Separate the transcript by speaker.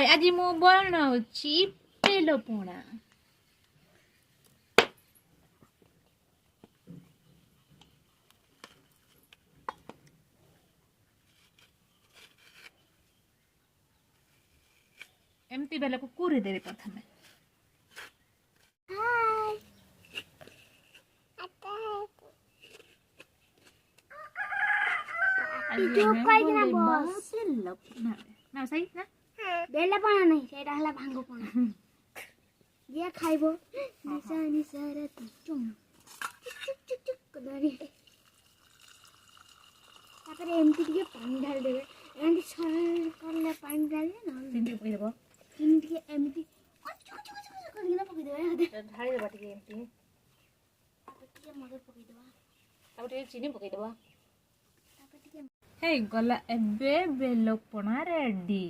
Speaker 1: हाय आज मु बनाउची बेलपଣା एमती बेला को कुरी देबे प्रथमे
Speaker 2: जो कई ना बस
Speaker 1: ना सही ना
Speaker 2: बेला पना नहीं सेटा हला भांगो पना ये खाइबो निसा निसा रे चुम चुक चुक चुक कदरी तापर एमती ଟିକେ पानी ढाल देबे एंड छल करले पानी डाल दे ना
Speaker 1: सिंधी पकई देबो
Speaker 2: ଟିକେ ଏମିତି ଚୁକ ଚୁକ ଚୁକ କରିକିନା ପକେଇଦେବା
Speaker 1: ढाଳି देबा ଟିକେ एमती
Speaker 2: ତାପରେ ଟିକେ ମଧୁର ପକେଇଦେବା
Speaker 1: तापर ଟିକେ चीनी पकई देबा
Speaker 2: ତାପରେ ଟିକେ
Speaker 1: हे गला एबे बेलपଣା रेडी